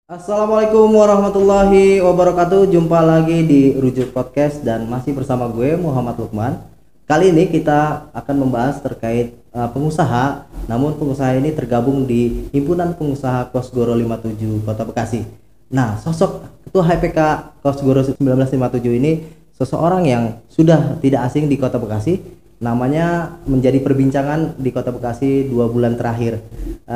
Assalamualaikum warahmatullahi wabarakatuh. Jumpa lagi di Rujuk Podcast dan masih bersama gue Muhammad Lukman. Kali ini kita akan membahas terkait pengusaha. Namun pengusaha ini tergabung di Himpunan Pengusaha Kosgoro 57 Kota Bekasi. Nah, sosok Ketua HPK Kosgoro 1957 ini seseorang yang sudah tidak asing di Kota Bekasi. Namanya menjadi perbincangan di Kota Bekasi 2 bulan terakhir.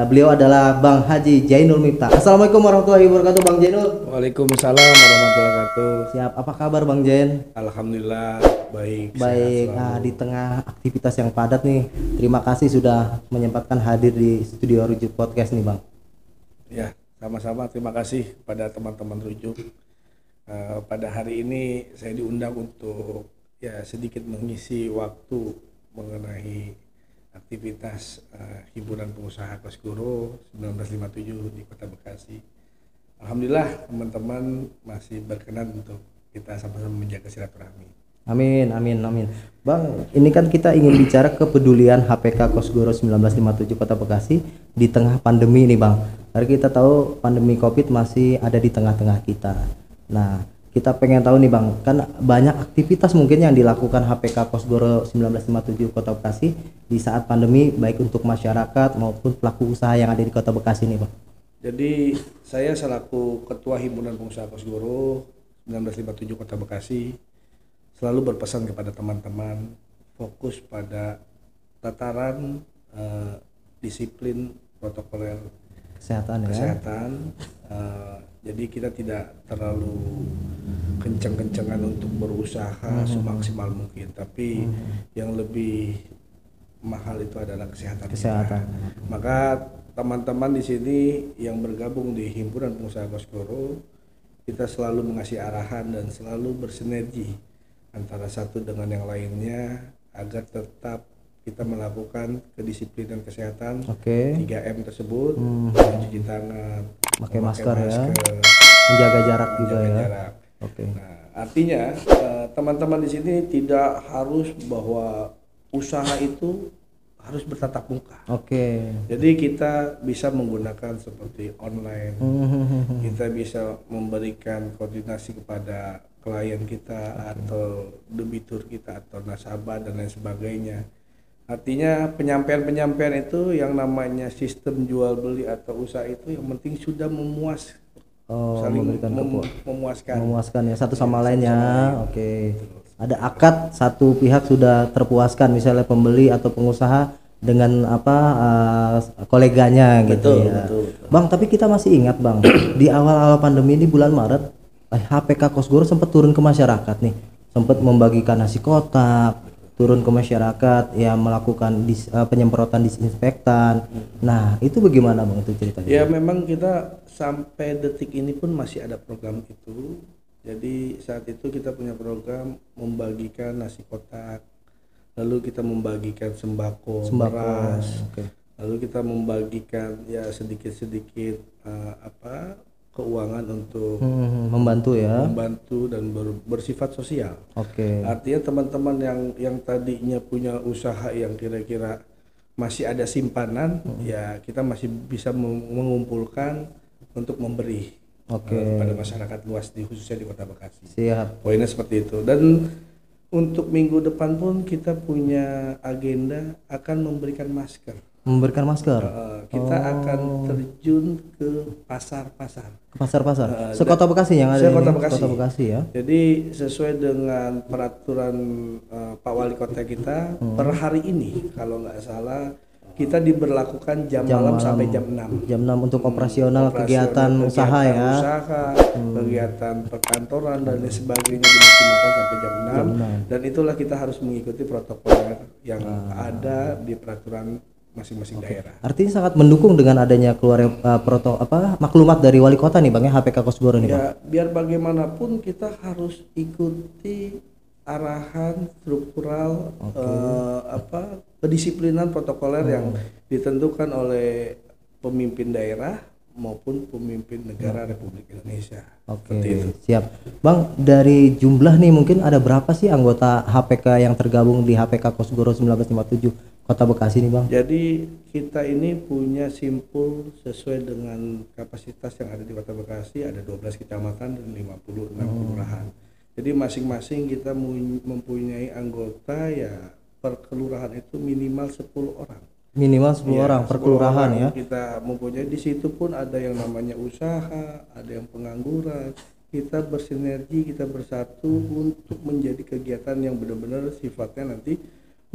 Beliau adalah Bang Haji Jainul Miftah. Assalamualaikum warahmatullahi wabarakatuh, Bang Jainul. Waalaikumsalam warahmatullahi wabarakatuh. Siap, apa kabar Bang Jain? Alhamdulillah baik. Baik. Sehat Nah, selalu. di tengah aktivitas yang padat nih, terima kasih sudah menyempatkan hadir di studio Rujuk Podcast nih, Bang. Ya, sama-sama. Terima kasih pada teman-teman Rujuk. Pada hari ini saya diundang untuk sedikit mengisi waktu mengenai aktivitas Himpunan Pengusaha Kosgoro 1957 di Kota Bekasi. Alhamdulillah teman-teman masih berkenan untuk kita sama-sama menjaga silaturahmi. Amin, amin, amin. Bang, ini kan kita ingin bicara kepedulian HPK Kosgoro 1957 Kota Bekasi di tengah pandemi ini, Bang. Karena kita tahu pandemi Covid masih ada di tengah-tengah kita. Nah, kita pengen tahu nih, Bang, kan banyak aktivitas mungkin yang dilakukan HPK Kosgoro 1957 Kota Bekasi di saat pandemi, baik untuk masyarakat maupun pelaku usaha yang ada di Kota Bekasi nih, Bang. Jadi saya selaku Ketua Himpunan Pengusaha Kosgoro 1957 Kota Bekasi selalu berpesan kepada teman-teman fokus pada tataran disiplin protokoler Kesehatan ya. kesehatan. Jadi kita tidak terlalu kencang-kencangan untuk berusaha semaksimal mungkin, tapi yang lebih mahal itu adalah kesehatan. Kesehatan. Maka teman-teman di sini yang bergabung di Himpunan Pengusaha Kosgoro, kita selalu mengasih arahan dan selalu bersinergi antara satu dengan yang lainnya agar tetap kita melakukan kedisiplinan kesehatan. Oke. 3M tersebut, mencuci tangan, Pakai memakai masker ya. Menjaga jarak juga menjaga ya. jarak. Oke. Nah, artinya teman-teman di sini tidak harus bahwa usaha itu harus bertatap muka. Oke. Jadi kita bisa menggunakan seperti online, kita bisa memberikan koordinasi kepada klien kita atau debitur kita atau nasabah dan lain sebagainya. Artinya penyampaian itu yang namanya sistem jual beli atau usaha itu yang penting sudah saling memberikan memuaskan. memuaskan ya satu sama Ya, lain satu ya. sama lain. Oke. Ada akad satu pihak sudah terpuaskan, misalnya pembeli atau pengusaha dengan koleganya gitu Betul, ya. betul. Bang, tapi kita masih ingat, Bang, di awal-awal pandemi ini bulan Maret, HPK Kosgoro sempat turun ke masyarakat nih. Sempat membagikan nasi kotak, turun ke masyarakat ya, melakukan penyemprotan disinfektan. Nah, itu bagaimana, Bang, itu ceritanya? Ya memang kita sampai detik ini pun masih ada program itu. Jadi saat itu kita punya program membagikan nasi kotak, lalu kita membagikan sembako, beras, Oke. lalu kita membagikan ya sedikit-sedikit keuangan untuk Membantu ya. membantu dan bersifat sosial. Oke. Artinya teman-teman yang tadinya punya usaha yang kira-kira masih ada simpanan, ya kita masih bisa mengumpulkan untuk memberi pada masyarakat luas khususnya di Kota Bekasi. Siap. Poinnya seperti itu. Dan untuk minggu depan pun kita punya agenda akan memberikan masker. Memberikan masker Kita akan terjun ke pasar-pasar. ke pasar-pasar. Sekota Bekasi yang ada Sekota ini. Bekasi. Sekota Bekasi ya. Jadi sesuai dengan peraturan Pak Wali Kota kita, per hari ini kalau nggak salah kita diberlakukan jam malam sampai jam 6. Jam 6 untuk operasional kegiatan usaha ya. Usaha, kegiatan perkantoran dan lain sebagainya dimaksimalkan sampai jam 6. Dan itulah kita harus mengikuti protokol yang ada di peraturan masing-masing daerah. Artinya sangat mendukung dengan adanya keluar maklumat dari wali kota nih, Bang, ya, HPK Kosgoro nih, Bang. Ya, biar bagaimanapun kita harus ikuti arahan struktural kedisiplinan protokoler yang ditentukan oleh pemimpin daerah maupun pemimpin negara Republik Indonesia. Oke, Seperti itu. siap. Bang, dari jumlah nih mungkin ada berapa sih anggota HPK yang tergabung di HPK Kosgoro 1957 Kota Bekasi nih Bang? Jadi kita ini punya simpul sesuai dengan kapasitas yang ada di Kota Bekasi, ada 12 kecamatan dan 56 kelurahan. Jadi masing-masing kita mempunyai anggota ya per kelurahan itu minimal 10 orang. Minimal 10 orang per 10 kelurahan orang ya. Kita mempunyai, di situ pun ada yang namanya usaha, ada yang pengangguran. Kita bersinergi, kita bersatu untuk menjadi kegiatan yang benar-benar sifatnya nanti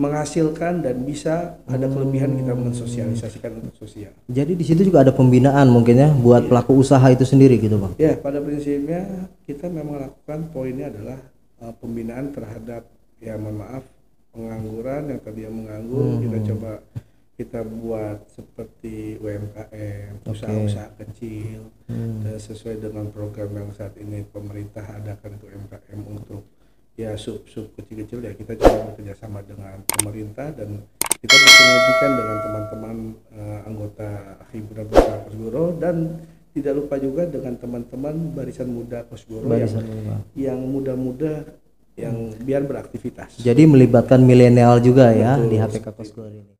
menghasilkan dan bisa ada kelebihan kita mensosialisasikan untuk sosial. Jadi di situ juga ada pembinaan mungkin ya buat pelaku usaha itu sendiri gitu Bang. Ya, pada prinsipnya kita memang lakukan poinnya adalah pembinaan terhadap ya mohon maaf pengangguran yang tadi yang menganggur, kita buat seperti UMKM, usaha-usaha kecil, sesuai dengan program yang saat ini pemerintah adakan untuk UMKM untuk ya sub kecil-kecil ya kita coba bekerjasama dengan pemerintah dan kita bersinergikan dengan teman-teman anggota himpunan pengusaha Kosgoro dan tidak lupa juga dengan teman-teman barisan muda Kosgoro yang muda-muda yang biar beraktivitas. Jadi melibatkan milenial juga ya di HPK Kosgoro ini.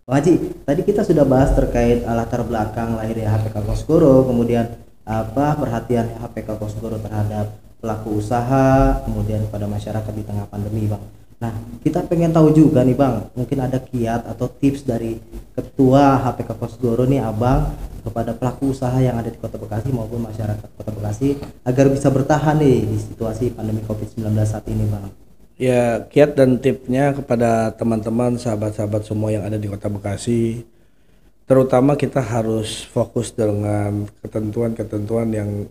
Bang Haji, tadi kita sudah bahas terkait latar belakang lahirnya HPK Kosgoro, kemudian apa perhatian HPK Kosgoro terhadap pelaku usaha, kemudian pada masyarakat di tengah pandemi, Bang. Nah, kita pengen tahu juga nih, Bang, mungkin ada kiat atau tips dari Ketua HPK Kosgoro nih, Abang, kepada pelaku usaha yang ada di Kota Bekasi maupun masyarakat Kota Bekasi agar bisa bertahan nih di situasi pandemi COVID-19 saat ini, Bang. Ya, kiat dan tipsnya kepada teman-teman, sahabat-sahabat semua yang ada di Kota Bekasi, terutama kita harus fokus dengan ketentuan-ketentuan yang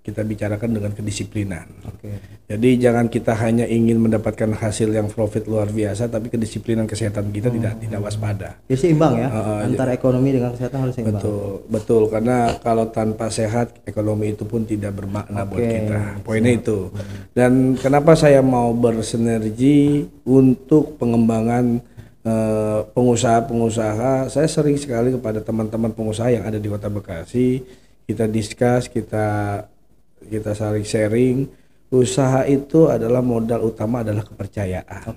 kita bicarakan dengan kedisiplinan. Jadi jangan kita hanya ingin mendapatkan hasil yang profit luar biasa, tapi kedisiplinan kesehatan kita tidak waspada. Ya seimbang ya, antara ekonomi dengan kesehatan harus seimbang. Betul, karena kalau tanpa sehat ekonomi itu pun tidak bermakna buat kita. Poinnya itu. Dan kenapa saya mau bersinergi untuk pengembangan pengusaha-pengusaha, saya sering sekali kepada teman-teman pengusaha yang ada di Kota Bekasi, kita discuss, kita saling sharing. Usaha itu adalah modal utama adalah kepercayaan.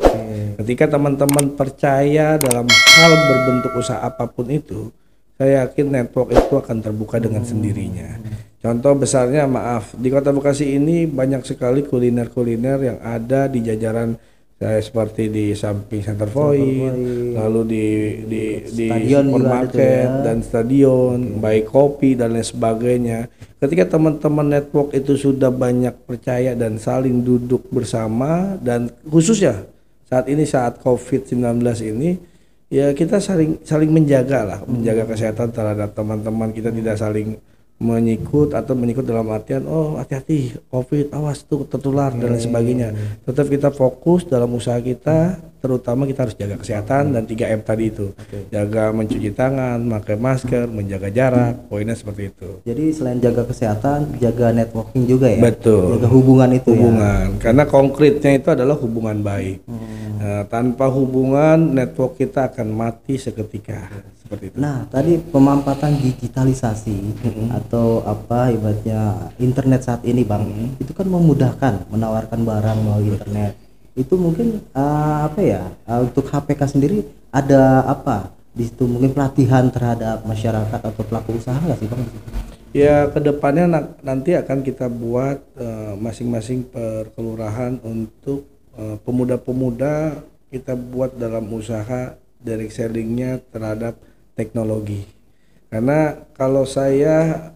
Ketika teman-teman percaya dalam hal berbentuk usaha apapun itu, saya yakin network itu akan terbuka dengan sendirinya. Contoh besarnya, maaf, di Kota Bekasi ini banyak sekali kuliner-kuliner yang ada di jajaran seperti di samping Center Point, lalu di supermarket dan stadion, baik kopi dan lain sebagainya. Ketika teman-teman network itu sudah banyak percaya dan saling duduk bersama, dan khususnya saat ini saat COVID-19 ini, ya kita saling menjaga kesehatan terhadap teman-teman kita, tidak saling menyikut dalam artian hati-hati COVID, awas tuh tertular dan lain sebagainya. Tetap kita fokus dalam usaha kita, terutama kita harus jaga kesehatan dan 3M tadi itu. Jaga mencuci tangan, pakai masker, menjaga jarak, poinnya seperti itu. Jadi selain jaga kesehatan, jaga networking juga ya. Betul. Jaga hubungan itu Karena konkretnya itu adalah hubungan baik. Tanpa hubungan, network kita akan mati seketika. Seperti itu. Nah, tadi pemampatan digitalisasi atau apa ibaratnya internet saat ini, Bang, itu kan memudahkan menawarkan barang melalui internet. Itu mungkin untuk HPK sendiri ada apa di situ, mungkin pelatihan terhadap masyarakat atau pelaku usaha nggak sih, Bang? Ya, kedepannya nanti akan kita buat masing-masing per kelurahan untuk pemuda-pemuda, kita buat dalam usaha direct sellingnya terhadap teknologi. Karena kalau saya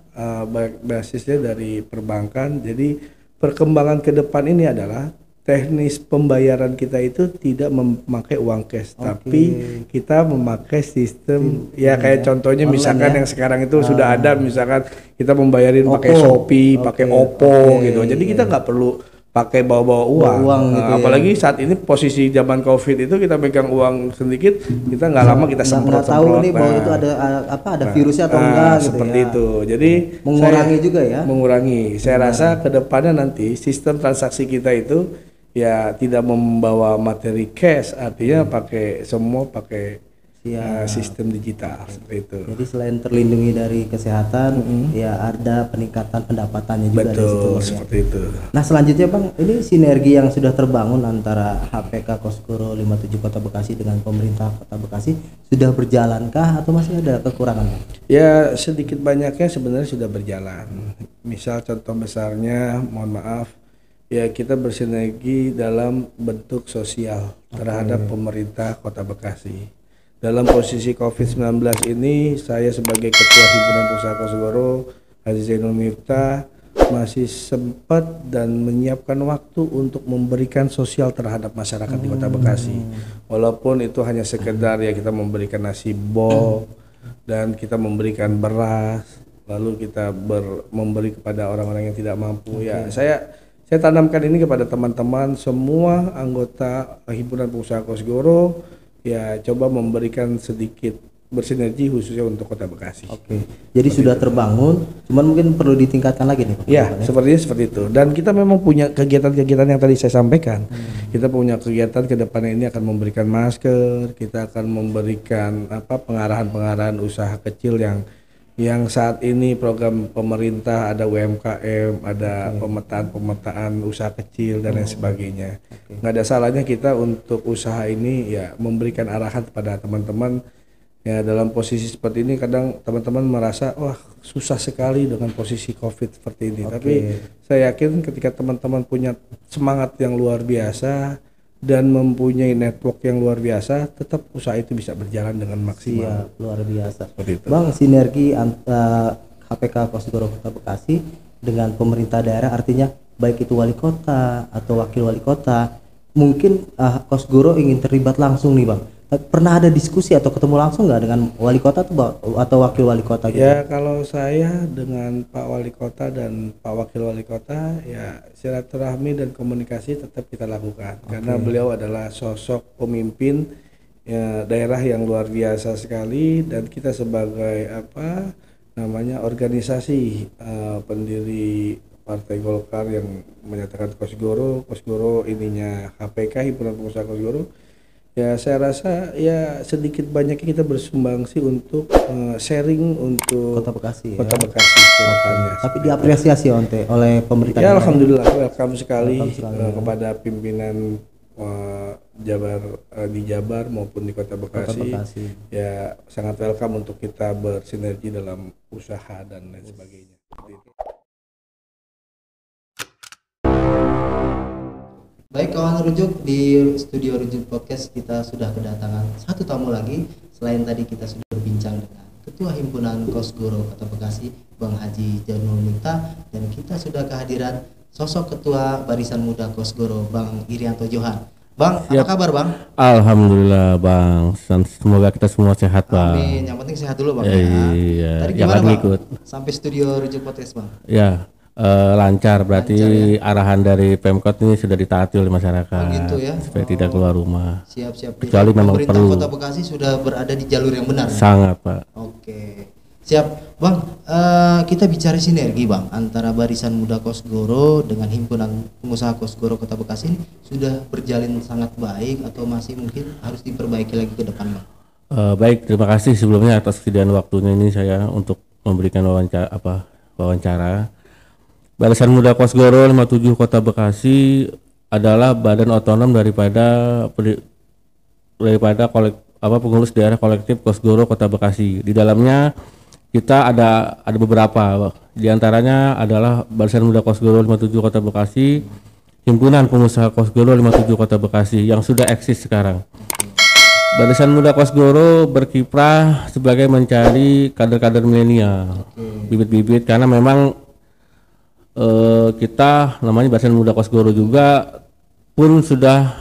basisnya dari perbankan, jadi perkembangan ke depan ini adalah teknis pembayaran kita itu tidak memakai uang cash, tapi kita memakai sistem kayak contohnya online, misalkan yang sekarang itu sudah ada, misalkan kita membayarin pakai Shopee, pakai Oppo gitu. Jadi kita nggak perlu pakai bawa uang gitu apalagi saat ini posisi zaman COVID itu kita pegang uang sedikit, kita nggak lama kita semprot tahu nih bahwa itu ada virusnya atau enggak gitu seperti itu. Jadi mengurangi juga ya. Saya rasa kedepannya nanti sistem transaksi kita itu ya tidak membawa materi cash, artinya pakai sistem digital seperti itu. Jadi selain terlindungi dari kesehatan, ya ada peningkatan pendapatannya juga dari situ. Betul, Bang, seperti itu. Nah selanjutnya Bang, ini sinergi yang sudah terbangun antara HPK Kosgoro 57 Kota Bekasi dengan pemerintah Kota Bekasi sudah berjalankah atau masih ada kekurangan Bang? Ya sedikit banyaknya sebenarnya sudah berjalan. Misal contoh besarnya, mohon maaf, ya kita bersinergi dalam bentuk sosial terhadap pemerintah Kota Bekasi. Dalam posisi COVID-19 ini, saya sebagai Ketua Himpunan Pengusaha Kosgoro, Haji Zainul Miftah, masih sempat dan menyiapkan waktu untuk memberikan sosial terhadap masyarakat di Kota Bekasi. Walaupun itu hanya sekedar ya kita memberikan nasi bol dan kita memberikan beras, lalu kita memberi kepada orang-orang yang tidak mampu. Ya, saya tanamkan ini kepada teman-teman semua anggota Himpunan Pengusaha Kosgoro. Ya coba memberikan sedikit bersinergi khususnya untuk Kota Bekasi. Oke. Jadi sudah terbangun, cuman mungkin perlu ditingkatkan lagi nih Pak. Ya, sepertinya seperti itu. Dan kita memang punya kegiatan-kegiatan yang tadi saya sampaikan. Kita punya kegiatan ke depannya ini akan memberikan masker, kita akan memberikan pengarahan-pengarahan usaha kecil yang saat ini program pemerintah ada UMKM, ada pemetaan usaha kecil dan lain sebagainya. Nggak ada salahnya kita untuk usaha ini ya memberikan arahan kepada teman-teman. Ya dalam posisi seperti ini kadang teman-teman merasa wah susah sekali dengan posisi COVID seperti ini. Tapi saya yakin ketika teman-teman punya semangat yang luar biasa dan mempunyai network yang luar biasa, tetap usaha itu bisa berjalan dengan maksimal. Siap, luar biasa. Seperti itu. Bang, sinergi HPK Kosgoro Kota Bekasi dengan pemerintah daerah, artinya baik itu wali kota atau wakil wali kota, mungkin Kosgoro ingin terlibat langsung nih Bang. Pernah ada diskusi atau ketemu langsung nggak dengan wali kota atau wakil wali kota gitu? Ya kalau saya dengan Pak Wali Kota dan Pak Wakil Wali Kota ya silaturahmi dan komunikasi tetap kita lakukan karena beliau adalah sosok pemimpin ya, daerah yang luar biasa sekali dan kita sebagai organisasi pendiri Partai Golkar yang menyatakan Kosgoro ininya HPK Himpunan Pengusaha Kosgoro. Ya saya rasa ya sedikit banyaknya kita bersumbangsi untuk sharing untuk Kota Bekasi. Kota Bekasi ke depannya. Tapi diapresiasi oleh pemerintah. Ya alhamdulillah welcome sekali kepada pimpinan di Jabar maupun di Kota Bekasi. Ya sangat welcome untuk kita bersinergi dalam usaha dan lain sebagainya. Baik kawan Rujuk, di studio Rujuk Podcast kita sudah kedatangan satu tamu lagi. Selain tadi kita sudah berbincang dengan Ketua Himpunan Kosgoro Kota Bekasi, Bang Haji Zainul Miftah, dan kita sudah kehadiran sosok Ketua Barisan Muda Kosgoro, Bang Irianto Johan. Bang, apa kabar Bang? Alhamdulillah Bang, semoga kita semua sehat Bang. Amin, yang penting sehat dulu Bang. Iya, tadi gimana Bang? Ngikut. Sampai studio Rujuk Podcast Bang? Ya. Lancar berarti lancar, ya? Arahan dari Pemkot ini sudah ditaati oleh masyarakat gitu ya? Supaya tidak keluar rumah. Siap. Kecuali memang pemerintah perlu. Kota Bekasi sudah berada di jalur yang benar. Sangat Pak. Oke, siap Bang. Kita bicara sinergi Bang antara Barisan Muda Kosgoro dengan Himpunan Pengusaha Kosgoro Kota Bekasi ini sudah berjalin sangat baik atau masih mungkin harus diperbaiki lagi ke depan Bang? Baik, terima kasih sebelumnya atas kesediaan waktunya ini saya untuk memberikan wawancara. Barisan Muda Kosgoro 57 Kota Bekasi adalah badan otonom daripada pengurus daerah kolektif Kosgoro Kota Bekasi. Di dalamnya kita ada beberapa, di antaranya adalah Barisan Muda Kosgoro 57 Kota Bekasi, Himpunan Pengusaha Kosgoro 57 Kota Bekasi yang sudah eksis sekarang. Barisan Muda Kosgoro berkiprah sebagai mencari kader-kader milenial, bibit-bibit, karena memang kita namanya Barisan Muda Kosgoro juga pun sudah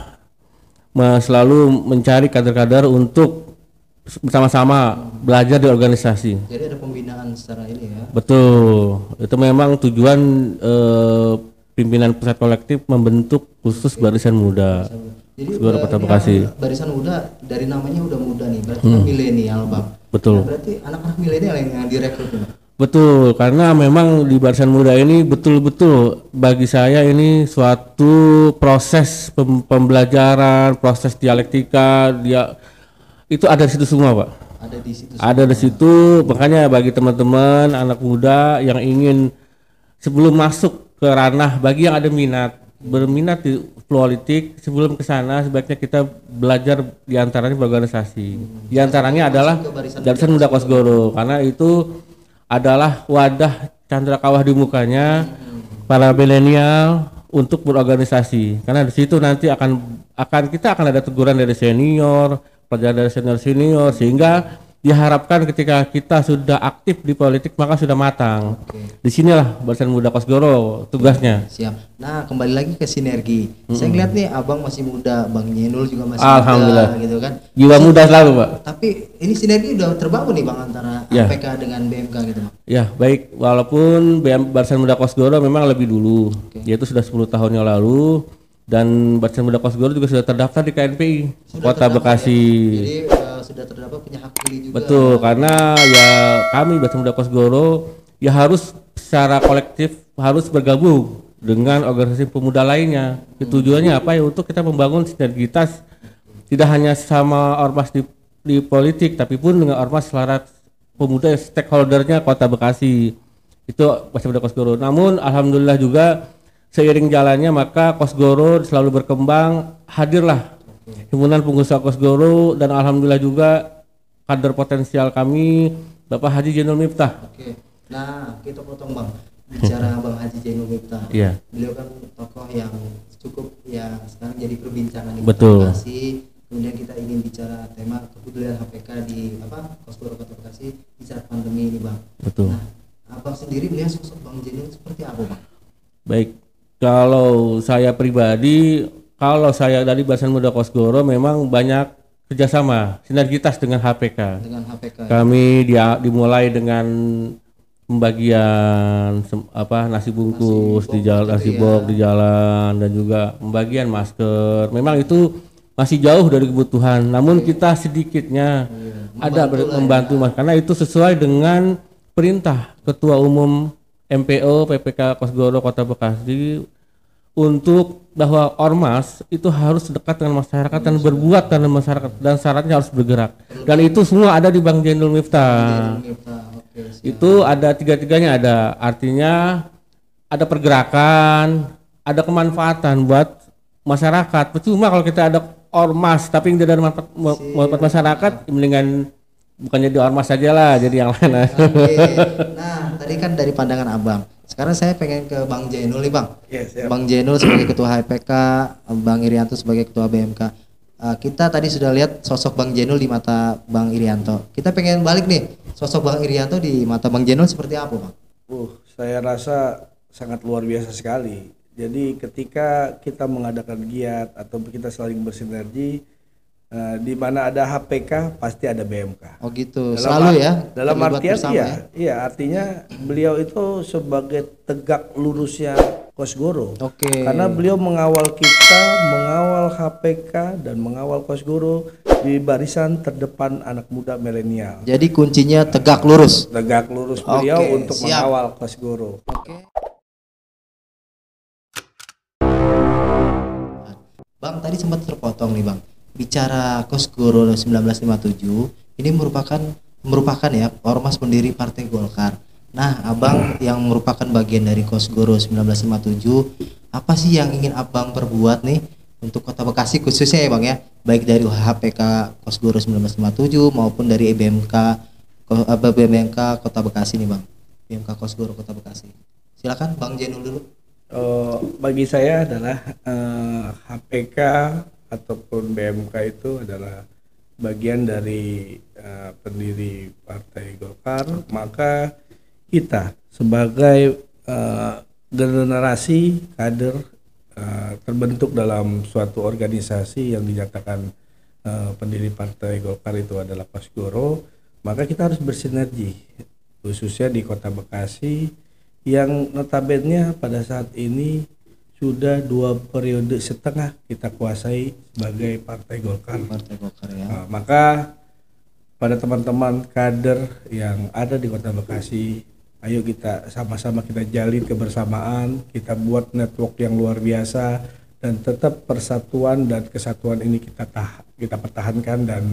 selalu mencari kader-kader untuk bersama-sama belajar di organisasi. Jadi ada pembinaan secara ini ya? Betul, itu memang tujuan pimpinan pusat kolektif membentuk khusus Barisan Muda Kosgoro Kota Bekasi. Barisan Muda dari namanya udah muda nih, berarti kan milenial Bang. Betul. Nah, berarti anak-anak milenial yang direkrut Bang? Betul, karena memang di Barisan Muda ini betul-betul bagi saya ini suatu proses pembelajaran, proses dialektika, itu ada di situ semua, Pak. Ada di situ. Ada di situ, makanya bagi teman-teman anak muda yang ingin sebelum masuk ke ranah, bagi yang ada berminat di politik, sebelum ke sana sebaiknya kita belajar diantaranya berorganisasi. Diantaranya adalah Barisan Muda Kosgoro, karena itu adalah wadah candrakawah di mukanya para milenial untuk berorganisasi. Karena di situ nanti kita akan ada teguran dari senior, pelajaran dari senior, sehingga diharapkan ketika kita sudah aktif di politik maka sudah matang. Disinilah Barisan Muda Kosgoro tugasnya. Siap. Nah, kembali lagi ke sinergi. Saya ngeliat nih abang masih muda, Bang Jenul juga masih Alhamdulillah. muda gitu kan. Jiwa muda selalu, Pak. Tapi ini sinergi udah terbangun nih Bang antara Ya. APK dengan BMK gitu Bang. Ya, baik. Walaupun Barisan Muda Kosgoro memang lebih dulu, yaitu sudah 10 tahun yang lalu, dan Barisan Muda Kosgoro juga sudah terdaftar di KNPI Kota Bekasi. Ya? Jadi sudah terdapat punya hak pilih juga. Betul, karena ya kami Barisan Muda Kosgoro ya harus secara kolektif harus bergabung dengan organisasi pemuda lainnya. Tujuannya apa ya? Untuk kita membangun sinergitas tidak hanya sama ormas di politik, tapi pun dengan ormas selaras pemuda stakeholdernya Kota Bekasi. Itu Barisan Muda Kosgoro. Namun alhamdulillah juga seiring jalannya maka Kosgoro selalu berkembang, hadirlah himpunan pengusaha Kosgoro, dan alhamdulillah juga kader potensial kami Bapak Haji Jainul Miftah. Oke. Nah, kita potong Bang. Bicara Bang Haji Jainul Miftah. Iya. Beliau kan tokoh yang cukup ya sekarang jadi perbincangan di Betul. Kota Bekasi. Kemudian kita ingin bicara tema kepedulian HPK di Kosgoro Kota Bekasi di saat pandemi ini Bang. Betul. Nah, Abang sendiri melihat sosok Bang Jainul seperti apa Bang? Baik, kalau saya pribadi, kalau saya dari Barisan Muda Kosgoro memang banyak kerjasama, sinergitas dengan HPK. Dengan HPK. Kami dimulai dengan pembagian nasi bungkus di jalan, nasi box di jalan, dan juga pembagian masker. Memang itu masih jauh dari kebutuhan, namun kita sedikitnya ada membantu Mas, karena itu sesuai dengan perintah Ketua Umum MPO PPK Kosgoro Kota Bekasi untuk bahwa ormas itu harus dekat dengan masyarakat dan berbuat dengan masyarakat, dan syaratnya harus bergerak, dan itu semua ada di Bang Jainul Miftah. Itu ada tiga-tiganya, ada artinya ada pergerakan, ada kemanfaatan buat masyarakat. Percuma kalau kita ada ormas tapi tidak ada manfaat masyarakat, mendingan bukan jadi ormas saja lah, jadi yang lain. Nah, tadi kan dari pandangan Abang. Sekarang saya pengen ke Bang Jainul nih Bang. Yes, Bang Jainul sebagai Ketua HPK, Bang Irianto sebagai Ketua BMK. Kita tadi sudah lihat sosok Bang Jainul di mata Bang Irianto. Kita pengen balik nih, sosok Bang Irianto di mata Bang Jainul seperti apa Bang? Saya rasa sangat luar biasa sekali. Jadi ketika kita mengadakan giat atau kita saling bersinergi, di mana ada HPK pasti ada BMK. Oh gitu, selalu ya? Dalam artian iya, artinya beliau itu sebagai tegak lurusnya Kosgoro. Oke. Karena beliau mengawal kita, mengawal HPK dan mengawal Kosgoro di barisan terdepan anak muda milenial. Jadi kuncinya tegak lurus. Tegak lurus beliau untuk siap. mengawal Kosgoro. Oke. Bang, tadi sempat terpotong nih Bang. Bicara Kosgoro 1957, ini merupakan ya ormas pendiri Partai Golkar. Nah, Abang yang merupakan bagian dari Kosgoro 1957, apa sih yang ingin Abang perbuat nih untuk Kota Bekasi khususnya ya Bang ya, baik dari HPK Kosgoro 1957 maupun dari BMK Kota Bekasi nih Bang, BMK Kosgoro Kota Bekasi. Silakan Bang Jainul dulu. Bagi saya adalah HPK ataupun BMK itu adalah bagian dari pendiri Partai Golkar. Maka kita sebagai generasi kader terbentuk dalam suatu organisasi yang dinyatakan pendiri Partai Golkar itu adalah Kosgoro, maka kita harus bersinergi khususnya di Kota Bekasi yang notabene pada saat ini sudah 2 periode setengah kita kuasai sebagai Partai Golkar. Partai Golkar ya. Maka pada teman-teman kader yang ada di Kota Bekasi, ayo kita sama-sama kita jalin kebersamaan, kita buat network yang luar biasa, dan tetap persatuan dan kesatuan ini kita pertahankan, dan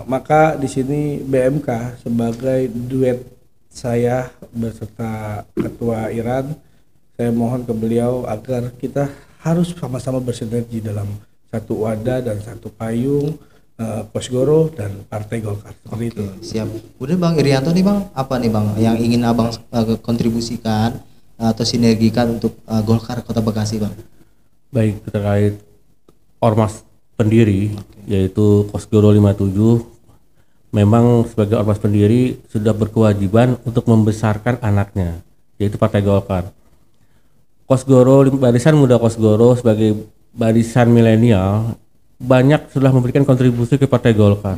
Maka di sini BMK sebagai duet saya beserta Ketua Iran, saya mohon ke beliau agar kita harus sama-sama bersinergi dalam satu wadah dan satu payung, Kosgoro dan Partai Golkar seperti itu. Siap. Udah Bang Irianto nih Bang, apa nih Bang yang ingin Abang kontribusikan atau sinergikan untuk Golkar Kota Bekasi Bang? Baik, terkait ormas pendiri yaitu Kosgoro 57, memang sebagai ormas pendiri sudah berkewajiban untuk membesarkan anaknya yaitu Partai Golkar. Kosgoro, Barisan Muda Kosgoro sebagai barisan milenial banyak sudah memberikan kontribusi ke Partai Golkar.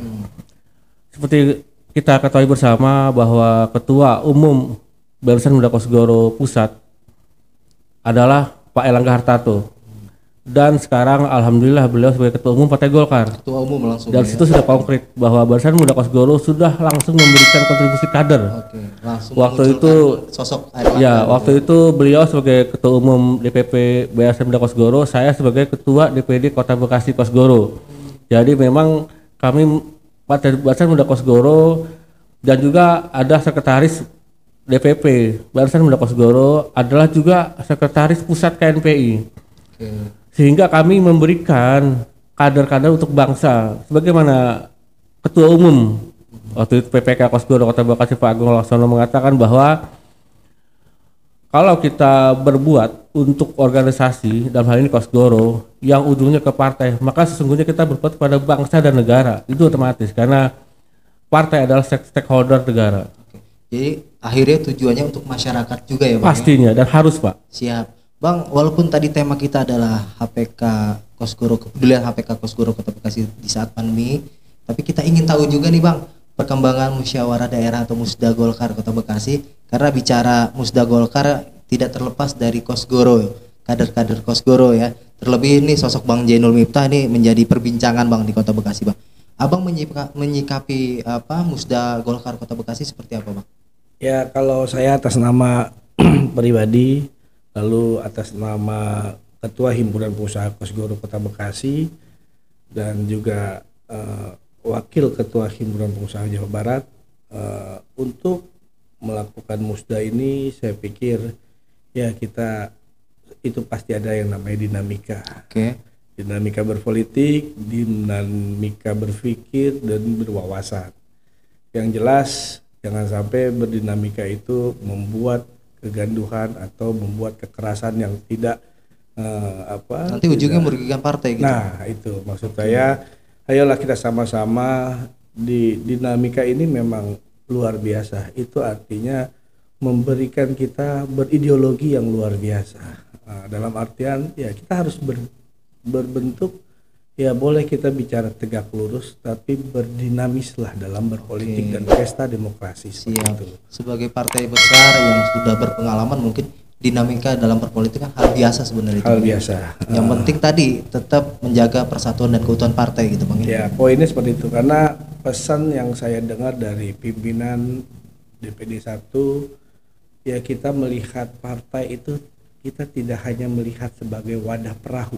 Seperti kita ketahui bersama bahwa Ketua Umum Barisan Muda Kosgoro Pusat adalah Pak Erlangga Hartarto. Dan sekarang alhamdulillah beliau sebagai Ketua Umum Partai Golkar. Ketua Umum langsung. Dan situ sudah konkret bahwa Barisan Muda Kosgoro sudah langsung memberikan kontribusi kader. Oke, langsung Waktu itu sosok ya, waktu itu beliau sebagai Ketua Umum DPP Barisan Muda Kosgoro, saya sebagai Ketua DPD Kota Bekasi Kosgoro. Jadi memang kami Partai Barisan Muda Kosgoro dan juga ada sekretaris DPP Barisan Muda Kosgoro adalah juga sekretaris pusat KNPI. Oke. Sehingga kami memberikan kader-kader untuk bangsa. Sebagaimana Ketua Umum waktu itu PPK Kosgoro Kota Bekasi Pak Agung Laksono mengatakan bahwa kalau kita berbuat untuk organisasi dalam hal ini Kosgoro yang ujungnya ke partai, maka sesungguhnya kita berbuat kepada bangsa dan negara. Itu otomatis karena partai adalah stakeholder negara. Jadi akhirnya tujuannya untuk masyarakat juga ya Bang? Pastinya dan harus Pak. Siap. Bang, walaupun tadi tema kita adalah HPK Kosgoro, kepedulian HPK Kosgoro Kota Bekasi di saat pandemi, tapi kita ingin tahu juga nih Bang, perkembangan musyawarah daerah atau Musda Golkar Kota Bekasi, karena bicara Musda Golkar tidak terlepas dari Kosgoro, kader-kader Kosgoro ya. Terlebih ini sosok Bang Jainul Miftah ini menjadi perbincangan Bang di Kota Bekasi Bang. Abang menyikapi apa Musda Golkar Kota Bekasi seperti apa Bang? Ya, kalau saya atas nama pribadi, lalu atas nama Ketua Himpunan Pengusaha Kosgoro Kota Bekasi dan juga Wakil Ketua Himpunan Pengusaha Jawa Barat, untuk melakukan musda ini saya pikir ya kita itu pasti ada yang namanya dinamika. Oke. Dinamika berpolitik, dinamika berpikir dan berwawasan. Yang jelas jangan sampai berdinamika itu membuat kegaduhan atau membuat kekerasan yang tidak nanti ujungnya merugikan partai gitu. Nah, itu maksud saya, ayolah kita sama-sama di dinamika ini memang luar biasa. Itu artinya memberikan kita berideologi yang luar biasa. Dalam artian ya kita harus berbentuk, ya boleh kita bicara tegak lurus tapi berdinamislah dalam berpolitik dan pesta demokrasi. Siap. Itu. Sebagai partai besar yang sudah berpengalaman, mungkin dinamika dalam berpolitik kan hal biasa sebenarnya. Hal biasa. Yang penting tadi tetap menjaga persatuan dan keutuhan partai gitu Bang. Ya, poinnya seperti itu karena pesan yang saya dengar dari pimpinan DPD 1, ya kita melihat partai itu kita tidak hanya melihat sebagai wadah perahu,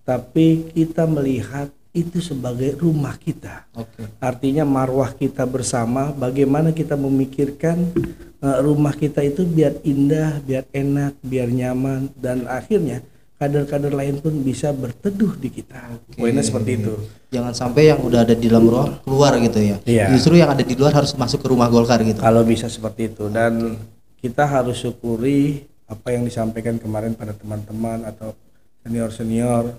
tapi kita melihat itu sebagai rumah kita. Artinya marwah kita bersama, bagaimana kita memikirkan rumah kita itu biar indah, biar enak, biar nyaman, dan akhirnya kader-kader lain pun bisa berteduh di kita. Poinnya seperti itu. Jangan sampai yang udah ada di dalam ruang keluar gitu ya. Iya. Justru yang ada di luar harus masuk ke rumah Golkar gitu. Kalau bisa seperti itu, dan kita harus syukuri apa yang disampaikan kemarin pada teman-teman atau senior-senior.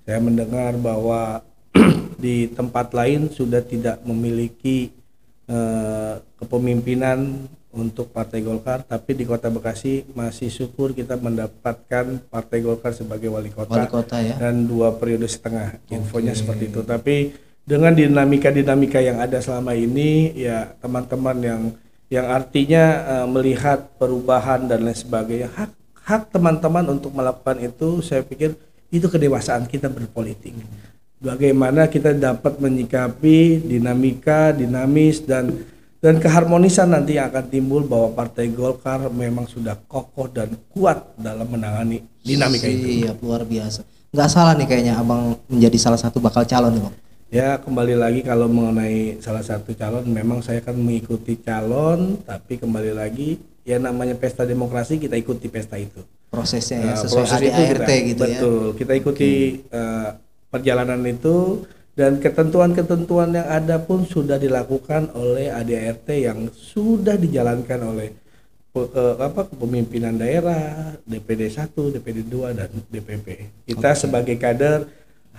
Saya mendengar bahwa di tempat lain sudah tidak memiliki kepemimpinan untuk Partai Golkar, tapi di Kota Bekasi masih syukur kita mendapatkan Partai Golkar sebagai wali kota ya. Dan 2 periode setengah. Infonya seperti itu. Tapi dengan dinamika yang ada selama ini, ya teman-teman yang artinya melihat perubahan dan lain sebagainya, hak teman-teman untuk melakukan itu, saya pikir itu kedewasaan kita berpolitik. Bagaimana kita dapat menyikapi dinamika, dinamis dan keharmonisan nanti yang akan timbul bahwa Partai Golkar memang sudah kokoh dan kuat dalam menangani dinamika itu. Iya, luar biasa. Nggak salah nih kayaknya Abang menjadi salah satu bakal calon nih Bang. Ya kembali lagi kalau mengenai salah satu calon, memang saya kan mengikuti calon, tapi kembali lagi ya namanya pesta demokrasi, kita ikuti pesta itu. Prosesnya ya sesuai Proses itu ADART kita, gitu ya. betul, kita ikuti perjalanan itu, dan ketentuan-ketentuan yang ada pun sudah dilakukan oleh ADART yang sudah dijalankan oleh kepemimpinan daerah, DPD 1, DPD 2 dan DPP. Kita sebagai kader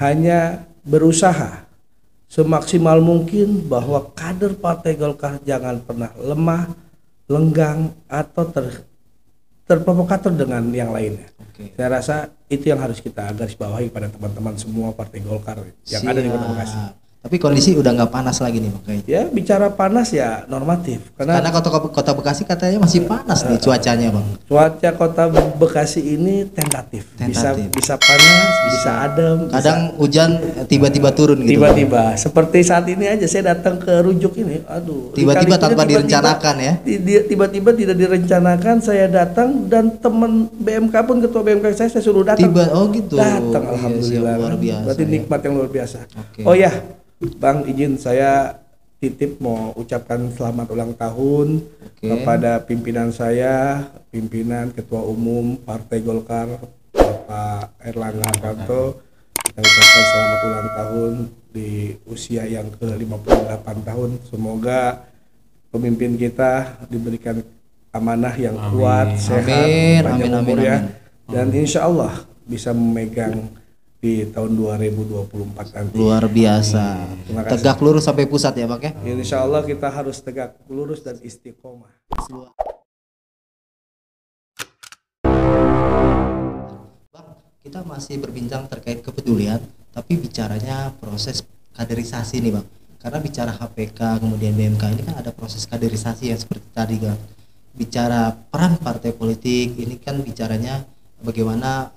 hanya berusaha semaksimal mungkin bahwa kader Partai Golkar jangan pernah lemah, lenggang atau terprovokator dengan yang lainnya. Saya rasa itu yang harus kita garis bawahi pada teman-teman semua Partai Golkar yang ada di Kota Bekasi. Tapi kondisi udah nggak panas lagi nih Bang kayaknya. Ya bicara panas ya normatif, karena Kota Bekasi katanya masih panas nih cuacanya Bang. cuaca Kota Bekasi ini tentatif. Bisa panas, bisa adem, Kadang hujan tiba-tiba turun gitu. tiba-tiba. Seperti saat ini aja saya datang ke Rujuk ini, aduh. Tiba-tiba lika-likunya tanpa direncanakan ya. Tiba-tiba tidak direncanakan saya datang, dan teman BMK pun, ketua BMK saya suruh datang. Oh gitu. Datang, Iya, alhamdulillah. luar biasa. Berarti ya. nikmat yang luar biasa. Oke. Oh ya, Bang, izin saya titip mau ucapkan selamat ulang tahun kepada pimpinan saya, pimpinan Ketua Umum Partai Golkar Bapak Erlangga Hartarto. Kita ucapkan selamat ulang tahun di usia yang ke-58 tahun. Semoga pemimpin kita diberikan amanah yang kuat, sehat, panjang umur ya, dan insya Allah bisa memegang di tahun 2024 nanti. Luar biasa. Terima kasih. Tegak lurus sampai pusat ya Bang ya. Insya Allah kita harus tegak lurus dan istiqomah. Bang, kita masih berbincang terkait kepedulian, tapi bicaranya proses kaderisasi nih Bang. Karena bicara HPK kemudian BMK ini kan ada proses kaderisasi yang seperti tadi kan. Bicara peran partai politik ini kan bicaranya bagaimana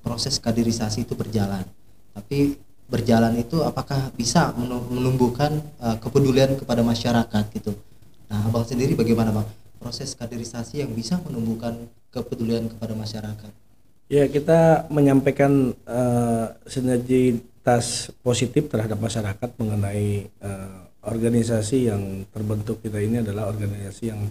proses kaderisasi itu berjalan. Tapi berjalan itu apakah bisa menumbuhkan kepedulian kepada masyarakat gitu. Nah, Abang sendiri bagaimana Bang? Proses kaderisasi yang bisa menumbuhkan kepedulian kepada masyarakat. Ya, kita menyampaikan sinergitas positif terhadap masyarakat mengenai organisasi yang terbentuk kita ini adalah organisasi yang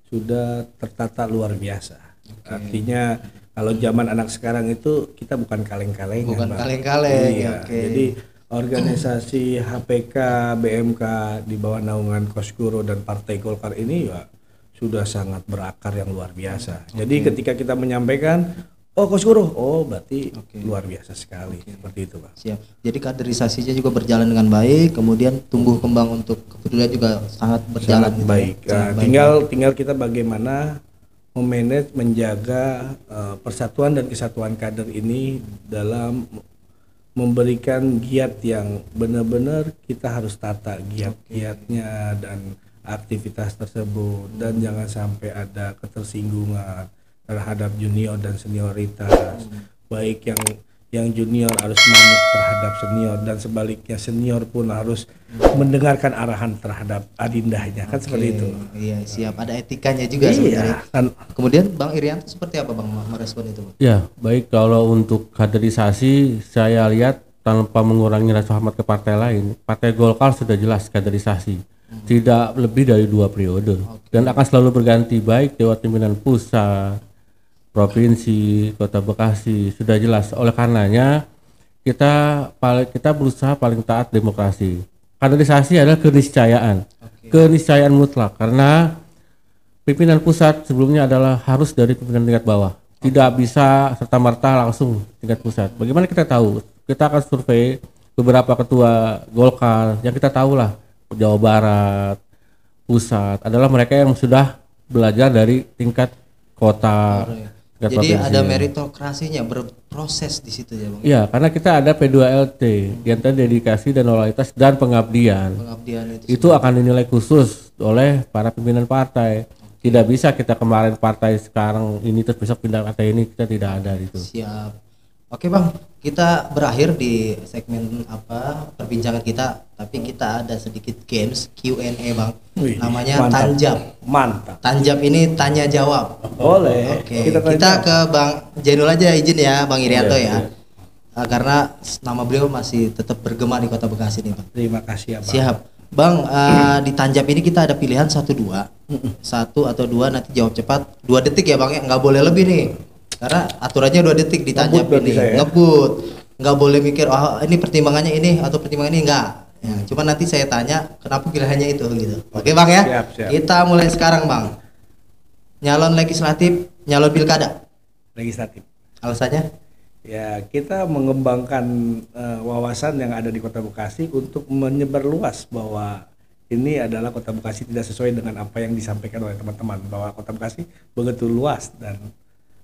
sudah tertata luar biasa. Artinya kalau zaman anak sekarang itu kita bukan kaleng-kaleng. Bukan kaleng-kaleng. Iya. Jadi organisasi HPK, BMK di bawah naungan Kosgoro dan Partai Golkar ini ya sudah sangat berakar yang luar biasa. Jadi ketika kita menyampaikan, oh Kosgoro, oh berarti luar biasa sekali. Seperti itu Pak. Siap. Jadi kaderisasinya juga berjalan dengan baik, kemudian tumbuh kembang untuk kepedulian juga sangat berjalan Sangat gitu. baik. Sangat baik. Tinggal kita bagaimana memanage, menjaga persatuan dan kesatuan kader ini dalam memberikan giat yang benar-benar kita harus tata giat-giatnya dan aktivitas tersebut, dan jangan sampai ada ketersinggungan terhadap junior dan senioritas. Baik yang junior harus manut terhadap senior, dan sebaliknya senior pun harus mendengarkan arahan terhadap adindahnya, kan seperti itu. Iya, siap. Ada etikanya juga sebenarnya. Kemudian Bang Irianto seperti apa Bang merespon itu Bang? Ya, baik, kalau untuk kaderisasi saya lihat tanpa mengurangi rasa hormat ke partai lain, Partai Golkar sudah jelas kaderisasi. Tidak lebih dari 2 periode. Dan akan selalu berganti, baik Dewan Pimpinan Pusat, Provinsi, Kota Bekasi, sudah jelas. Oleh karenanya kita berusaha paling taat demokrasi. Kaderisasi adalah keniscayaan, keniscayaan mutlak, karena pimpinan pusat sebelumnya adalah harus dari pimpinan tingkat bawah, tidak bisa serta-merta langsung tingkat pusat. Bagaimana kita tahu? Kita akan survei beberapa ketua Golkar yang kita tahu lah, Jawa Barat, pusat adalah mereka yang sudah belajar dari tingkat kota. Jadi ada meritokrasinya, berproses di situ ya Bang. Iya, karena kita ada P2LT, yang tadi dedikasi dan loyalitas dan pengabdian. Pengabdian itu akan dinilai khusus oleh para pimpinan partai. Tidak bisa kita kemarin partai sekarang ini terus besok pindah partai ini, kita tidak ada itu. Siap. Oke Bang, kita berakhir di segmen perbincangan kita, tapi kita ada sedikit games Q&A Bang. Namanya mantap. Tanjab. Mantap. Tanjab ini tanya jawab. Boleh. Oke. Kita ke Bang Jainul aja izin ya, Bang Irianto ya. karena nama beliau masih tetap bergema di Kota Bekasi nih Bang. Terima kasih ya Bang. Siap. Bang, di Tanjap ini kita ada pilihan 1-2. 1 atau 2 nanti jawab cepat. 2 detik ya Bang ya, nggak boleh lebih nih. Karena aturannya 2 detik di Tanjap ini. Ngebut. Nggak boleh mikir ini pertimbangannya ini atau pertimbangan ini enggak. Ya, cuma nanti saya tanya kenapa pilihannya itu gitu. Oke Bang ya? Siap. Kita mulai sekarang Bang. Nyalon legislatif, nyalon pilkada. Legislatif. Alasannya? Ya, kita mengembangkan wawasan yang ada di Kota Bekasi untuk menyebarluas bahwa ini adalah Kota Bekasi tidak sesuai dengan apa yang disampaikan oleh teman-teman, bahwa Kota Bekasi begitu luas dan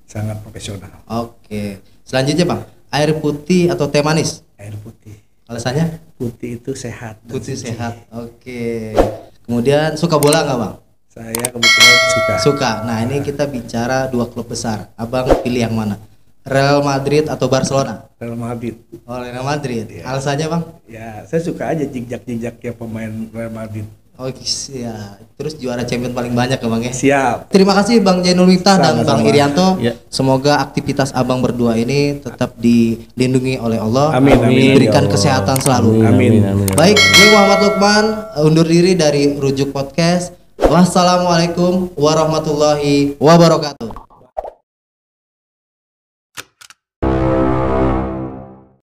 sangat profesional. Oke. Selanjutnya Bang, air putih atau teh manis? Air putih. Alasannya? Putih itu sehat. Putih sehat. Oke. Kemudian suka bola nggak Bang? Saya kebetulan suka. Suka. Nah ini kita bicara 2 klub besar. Abang pilih yang mana? Real Madrid atau Barcelona? Real Madrid. Oh Real Madrid. Ya. Alasannya Bang? Ya, saya suka aja jejak-jejaknya pemain Real Madrid. Oke, ya. Terus juara champion paling banyak ya Bang ya? Siap. Terima kasih Bang Jainul Miftah dan Sama-sama. Bang Irianto. Ya. Semoga aktivitas abang berdua ini tetap dilindungi oleh Allah. Amin, amin. Diberikan Ya Allah. kesehatan selalu. Amin. Baik, gue Muhammad Lukman undur diri dari Rujuk Podcast. Wassalamualaikum warahmatullahi wabarakatuh.